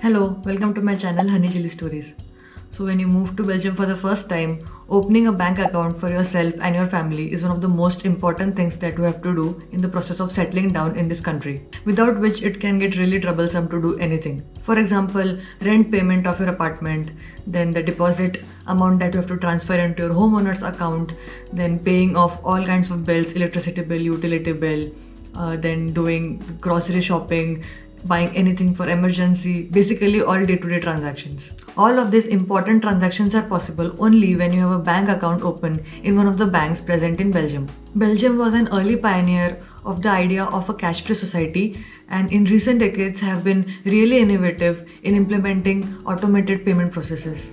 Hello, welcome to my channel Honey Chili Stories. So, when you move to Belgium for the first time, opening a bank account for yourself and your family is one of the most important things that you have to do in the process of settling down in this country, without which it can get really troublesome to do anything. For example, rent payment of your apartment, then the deposit amount that you have to transfer into your homeowner's account, then paying off all kinds of bills, electricity bill, utility bill, then doing grocery shopping, buying anything for emergency, basically all day-to-day transactions. All of these important transactions are possible only when you have a bank account open in one of the banks present in Belgium. Belgium was an early pioneer of the idea of a cash-free society, and in recent decades have been really innovative in implementing automated payment processes.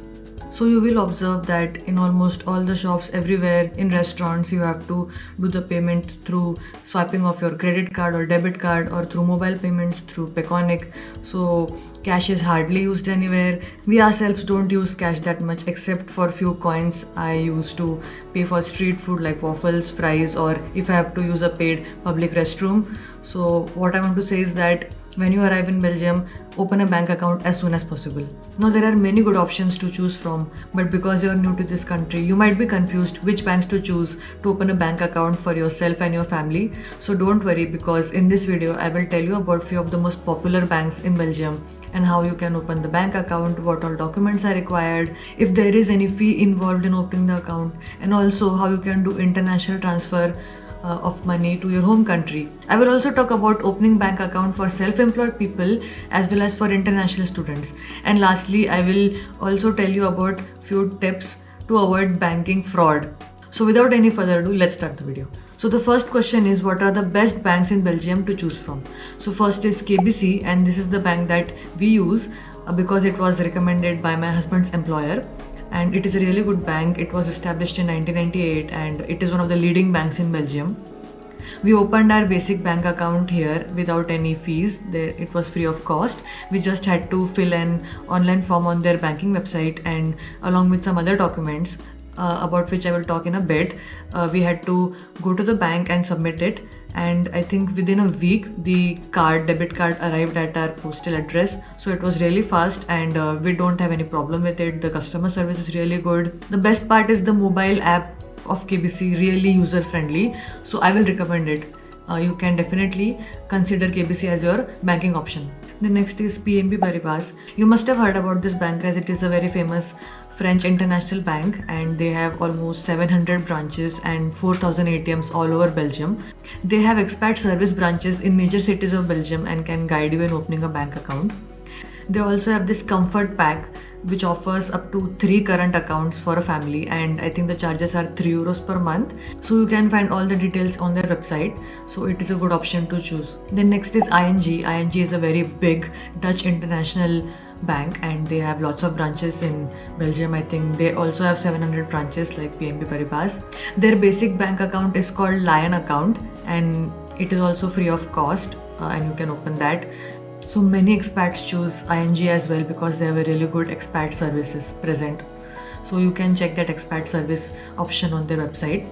So you will observe that in almost all the shops everywhere, in restaurants, you have to do the payment through swiping of your credit card or debit card, or through mobile payments through Peconic. So cash is hardly used anywhere. We ourselves don't use cash that much except for few coins I use to pay for street food like waffles, fries, or if I have to use a paid public restroom. So what I want to say is that when you arrive in Belgium, open a bank account as soon as possible. Now there are many good options to choose from, but because you're new to this country, you might be confused which banks to choose to open a bank account for yourself and your family. So don't worry, because in this video I will tell you about few of the most popular banks in Belgium and how you can open the bank account, what all documents are required, if there is any fee involved in opening the account, and also how you can do international transfer of money to your home country. I will also talk about opening bank account for self-employed people as well as for international students. And lastly, I will also tell you about few tips to avoid banking fraud. So without any further ado, let's start the video. So the first question is, what are the best banks in Belgium to choose from? So first is KBC, and this is the bank that we use because it was recommended by my husband's employer. And it is a really good bank. It was established in 1998 and it is one of the leading banks in Belgium. We opened our basic bank account here without any fees. It was free of cost. We just had to fill an online form on their banking website, and along with some other documents about which I will talk in a bit, we had to go to the bank and submit it. And I think within a week the debit card arrived at our postal address. So it was really fast, and we don't have any problem with it. The customer service is really good. The best part is the mobile app of KBC, really user friendly, so I will recommend it. You can definitely consider KBC as your banking option. The next is PNB Paribas. You must have heard about this bank as it is a very famous French international bank, and they have almost 700 branches and 4,000 ATMs all over Belgium. They have expat service branches in major cities of Belgium and can guide you in opening a bank account. They also have this comfort pack which offers up to 3 current accounts for a family, and I think the charges are €3 per month. So you can find all the details on their website. So it is a good option to choose. Then next is ING. ING is a very big Dutch international bank and they have lots of branches in Belgium. I think they also have 700 branches like PNB Paribas. Their basic bank account is called Lion account, and it is also free of cost, and you can open that. So many expats choose ING as well because they have a really good expat services present. So you can check that expat service option on their website.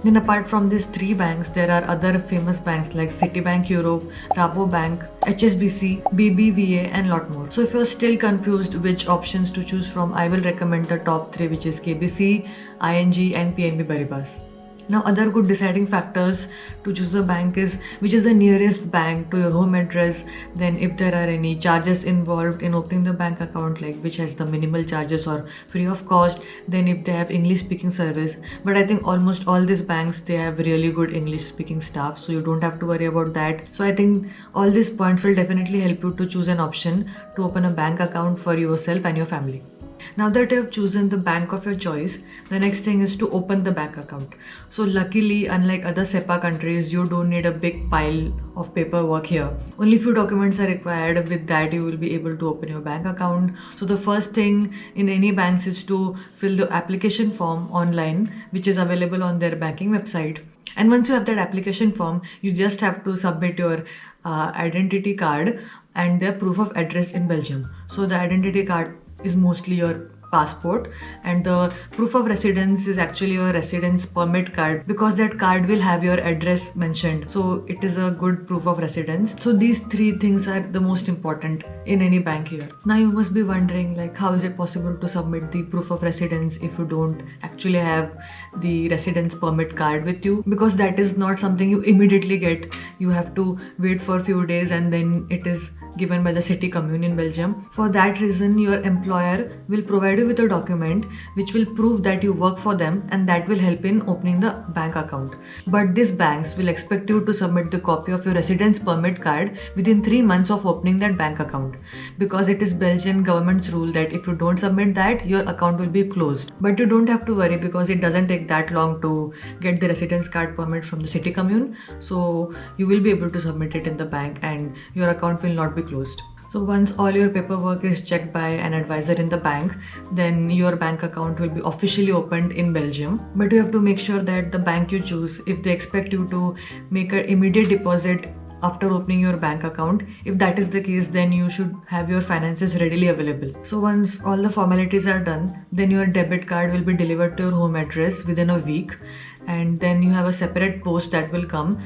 Then apart from these 3 banks, there are other famous banks like Citibank Europe, Rabobank, HSBC, BBVA and lot more. So if you're still confused which options to choose from, I will recommend the top 3, which is KBC, ING and PNB Paribas. Now other good deciding factors to choose a bank is which is the nearest bank to your home address, then if there are any charges involved in opening the bank account, like which has the minimal charges or free of cost, then if they have English speaking service. But I think almost all these banks, they have really good English speaking staff, so you don't have to worry about that. So I think all these points will definitely help you to choose an option to open a bank account for yourself and your family. Now that you have chosen the bank of your choice, the next thing is to open the bank account. So luckily, unlike other SEPA countries, you don't need a big pile of paperwork here. Only few documents are required. With that, you will be able to open your bank account. So the first thing in any banks is to fill the application form online, which is available on their banking website. And once you have that application form, you just have to submit your identity card and their proof of address in Belgium. So the identity card is mostly your passport, and the proof of residence is actually your residence permit card, because that card will have your address mentioned, so it is a good proof of residence. So these three things are the most important in any bank here. Now you must be wondering, like, how is it possible to submit the proof of residence if you don't actually have the residence permit card with you? Because that is not something you immediately get. You have to wait for a few days and then it is given by the city commune in Belgium. For that reason, your employer will provide you with a document which will prove that you work for them, and that will help in opening the bank account. But these banks will expect you to submit the copy of your residence permit card within 3 months of opening that bank account, because it is Belgian government's rule that if you don't submit that, your account will be closed. But you don't have to worry, because it doesn't take that long to get the residence card permit from the city commune. So you will be able to submit it in the bank and your account will not be closed. So once all your paperwork is checked by an advisor in the bank, then your bank account will be officially opened in Belgium. But you have to make sure that the bank you choose, if they expect you to make an immediate deposit after opening your bank account, if that is the case, then you should have your finances readily available. So once all the formalities are done, then your debit card will be delivered to your home address within a week, and then you have a separate post that will come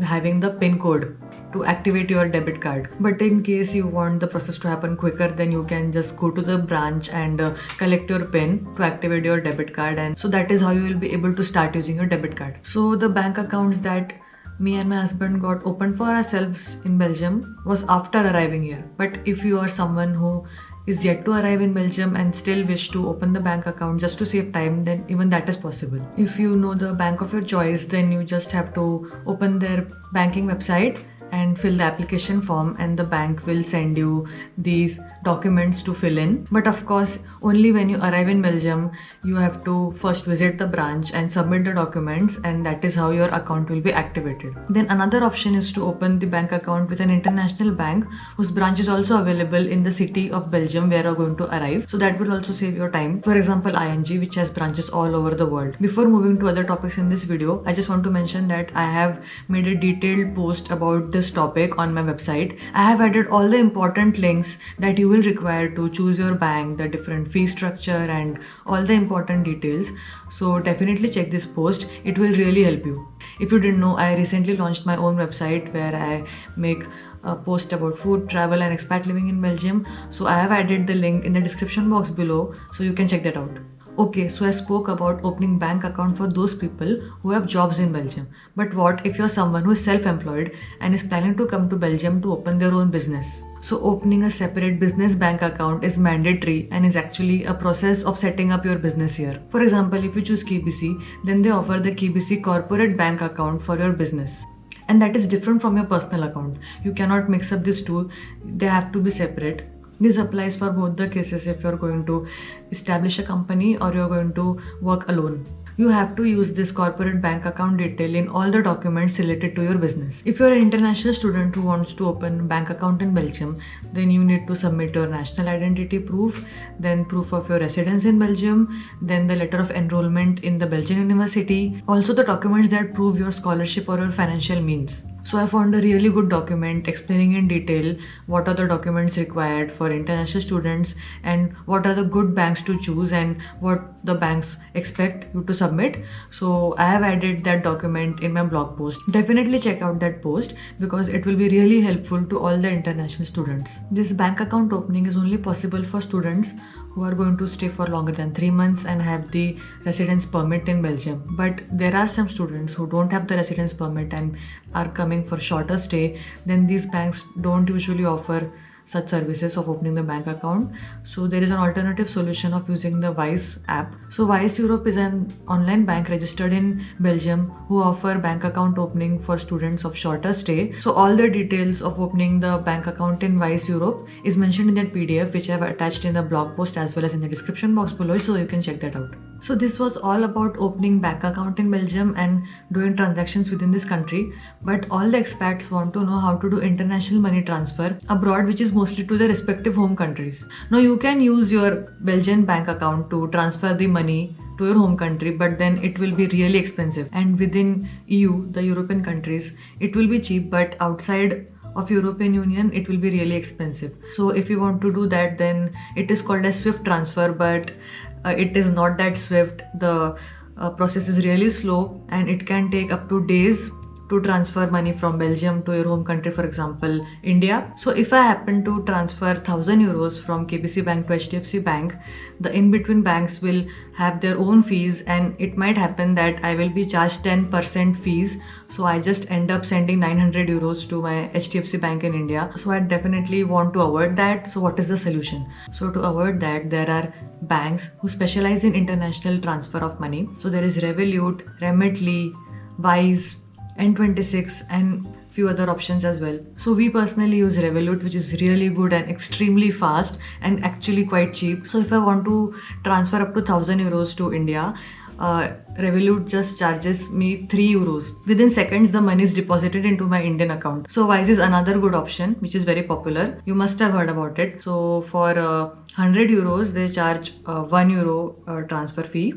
having the PIN code to activate your debit card. But in case you want the process to happen quicker, then you can just go to the branch and collect your PIN to activate your debit card, and so that is how you will be able to start using your debit card. So the bank accounts that me and my husband got opened for ourselves in Belgium was after arriving here. But if you are someone who is yet to arrive in Belgium and still wish to open the bank account just to save time, then even that is possible. If you know the bank of your choice, then you just have to open their banking website and fill the application form, and the bank will send you these documents to fill in. But of course, only when you arrive in Belgium, you have to first visit the branch and submit the documents, and that is how your account will be activated. Then another option is to open the bank account with an international bank whose branch is also available in the city of Belgium where you are going to arrive. So that will also save your time. For example, ING, which has branches all over the world. Before moving to other topics in this video, I just want to mention that I have made a detailed post about this topic on my website. I have added all the important links that you will require to choose your bank, the different fee structure, and all the important details. So definitely check this post. It will really help you. If you didn't know, I recently launched my own website where I make a post about food, travel, and expat living in Belgium. So I have added the link in the description box below, so you can check that out. Okay, so I spoke about opening bank account for those people who have jobs in Belgium. But what if you're someone who is self-employed and is planning to come to Belgium to open their own business? So opening a separate business bank account is mandatory and is actually a process of setting up your business here. For example, if you choose KBC, then they offer the KBC corporate bank account for your business. And that is different from your personal account. You cannot mix up these two, they have to be separate. This applies for both the cases if you're going to establish a company or you're going to work alone. You have to use this corporate bank account detail in all the documents related to your business. If you're an international student who wants to open bank account in Belgium, then you need to submit your national identity proof, then proof of your residence in Belgium, then the letter of enrollment in the Belgian university, also the documents that prove your scholarship or your financial means. So I found a really good document explaining in detail what are the documents required for international students and what are the good banks to choose and what the banks expect you to submit. So I have added that document in my blog post. Definitely check out that post because it will be really helpful to all the international students. This bank account opening is only possible for students who are going to stay for longer than 3 months and have the residence permit in Belgium. But there are some students who don't have the residence permit and are coming for shorter stay. Then these banks don't usually offer such services of opening the bank account. So there is an alternative solution of using the Wise app. So Wise Europe is an online bank registered in Belgium who offer bank account opening for students of shorter stay. So all the details of opening the bank account in Wise Europe is mentioned in that PDF which I have attached in the blog post as well as in the description box below, so you can check that out. So this was all about opening bank account in Belgium and doing transactions within this country. But all the expats want to know how to do international money transfer abroad, which is mostly to the respective home countries. Now you can use your Belgian bank account to transfer the money to your home country, but then it will be really expensive. And within EU, the European countries, it will be cheap, but outside of European Union, it will be really expensive. So if you want to do that, then it is called as swift transfer, but it is not that swift. The process is really slow, and it can take up to days to transfer money from Belgium to your home country, for example, India. So if I happen to transfer 1000 euros from KBC Bank to HDFC Bank, the in-between banks will have their own fees, and it might happen that I will be charged 10% fees. So I just end up sending 900 euros to my HDFC Bank in India. So I definitely want to avoid that. So what is the solution? So to avoid that, there are banks who specialize in international transfer of money. So there is Revolut, Remitly, Wise, N26, and few other options as well. So we personally use Revolut, which is really good and extremely fast and actually quite cheap. So if I want to transfer up to 1000 euros to India, Revolut just charges me 3 euros. Within seconds, the money is deposited into my Indian account. So Wise is another good option, which is very popular. You must have heard about it. So for 100 euros, they charge 1 euro transfer fee.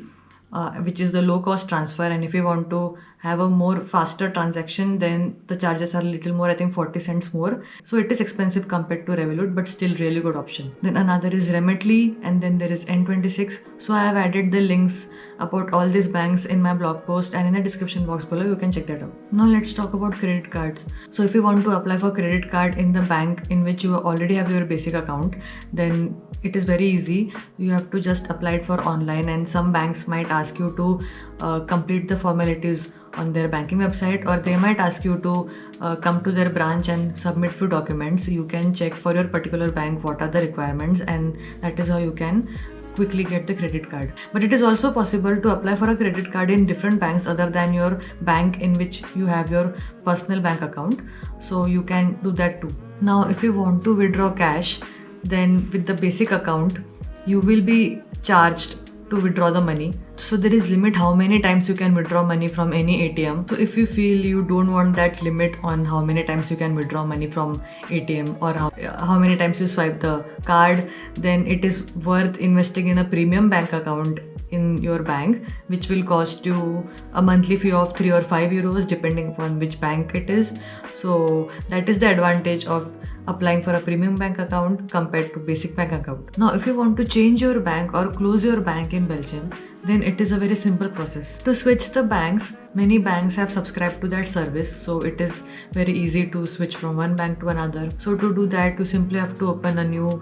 Which is the low cost transfer, and if you want to have a more faster transaction, then the charges are a little more, I think 40 cents more. So it is expensive compared to Revolut, but still really good option. Then another is Remitly, and then there is N26. So I have added the links about all these banks in my blog post and in the description box below. You can check that out. Now let's talk about credit cards. So if you want to apply for credit card in the bank in which you already have your basic account, then it is very easy. You have to just apply it for online, and some banks might ask you to complete the formalities on their banking website, or they might ask you to come to their branch and submit few documents. You can check for your particular bank what are the requirements, and that is how you can quickly get the credit card. But it is also possible to apply for a credit card in different banks other than your bank in which you have your personal bank account. So you can do that too. Now if you want to withdraw cash, then with the basic account, you will be charged to withdraw the money. So there is limit how many times you can withdraw money from any ATM. So if you feel you don't want that limit on how many times you can withdraw money from ATM, or how many times you swipe the card, then it is worth investing in a premium bank account in your bank, which will cost you a monthly fee of 3 or 5 euros depending upon which bank it is. So that is the advantage of applying for a premium bank account compared to basic bank account. Now if you want to change your bank or close your bank in Belgium, then it is a very simple process. To switch the banks, many banks have subscribed to that service, so it is very easy to switch from one bank to another. So to do that, you simply have to open a new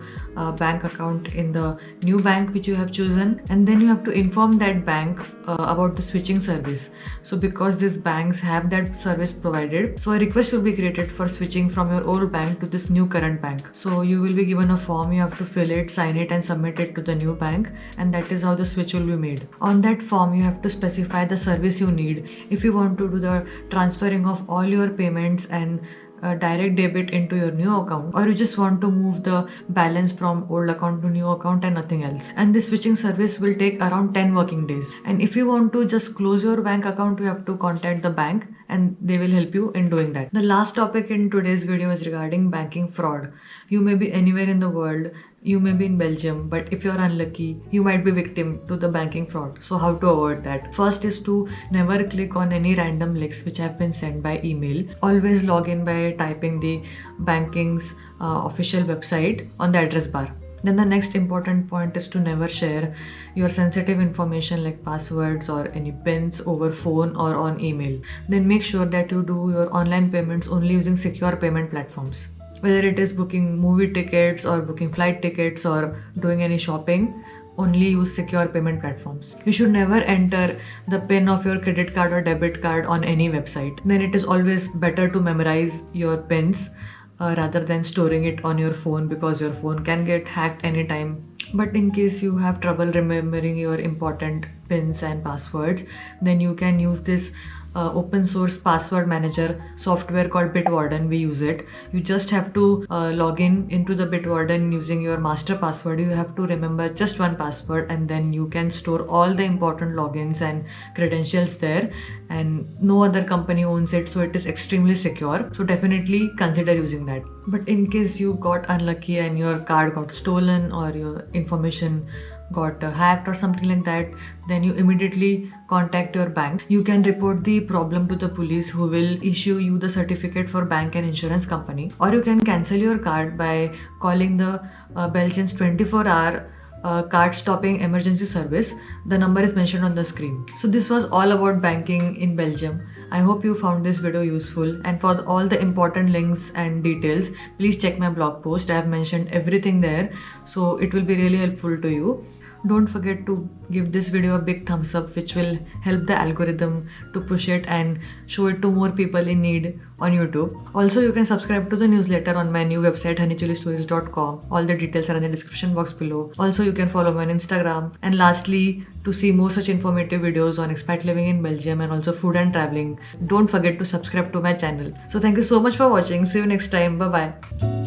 bank account in the new bank which you have chosen, and then you have to inform that bank about the switching service. So because these banks have that service provided, so a request will be created for switching from your old bank to this new current bank. So you will be given a form, you have to fill it, sign it, and submit it to the new bank, and that is how the switch will be made. On that form, you have to specify the service you need. If you want to do the transferring of all your payments and direct debit into your new account, or you just want to move the balance from old account to new account and nothing else. And this switching service will take around 10 working days. And if you want to just close your bank account, you have to contact the bank and they will help you in doing that. The last topic in today's video is regarding banking fraud. You may be anywhere in the world, you may be in Belgium, but if you're unlucky, you might be victim to the banking fraud. So how to avoid that? First is to never click on any random links which have been sent by email. Always log in by typing the banking's official website on the address bar. Then the next important point is to never share your sensitive information like passwords or any pins over phone or on email. Then make sure that you do your online payments only using secure payment platforms. Whether it is booking movie tickets or booking flight tickets or doing any shopping, only use secure payment platforms. You should never enter the PIN of your credit card or debit card on any website. Then it is always better to memorize your PINs rather than storing it on your phone, because your phone can get hacked anytime. But in case you have trouble remembering your important PINs and passwords, then you can use this open source password manager software called Bitwarden. We use it. You just have to log in into the Bitwarden using your master password. You have to remember just one password, and then you can store all the important logins and credentials there, and no other company owns it, so it is extremely secure. So definitely consider using that. But in case you got unlucky and your card got stolen or your information got hacked or something like that, then you immediately contact your bank. You can report the problem to the police, who will issue you the certificate for bank and insurance company, or you can cancel your card by calling the Belgian's 24-hour card stopping emergency service. The number is mentioned on the screen. So this was all about banking in Belgium. I hope you found this video useful, and for all the important links and details, please check my blog post. I have mentioned everything there, so it will be really helpful to you. Don't forget to give this video a big thumbs up, which will help the algorithm to push it and show it to more people in need on YouTube. Also, you can subscribe to the newsletter on my new website honeychilistories.com. All the details are in the description box below. Also, you can follow me on Instagram. And lastly, to see more such informative videos on expat living in Belgium and also food and traveling, don't forget to subscribe to my channel. So thank you so much for watching. See you next time. Bye bye.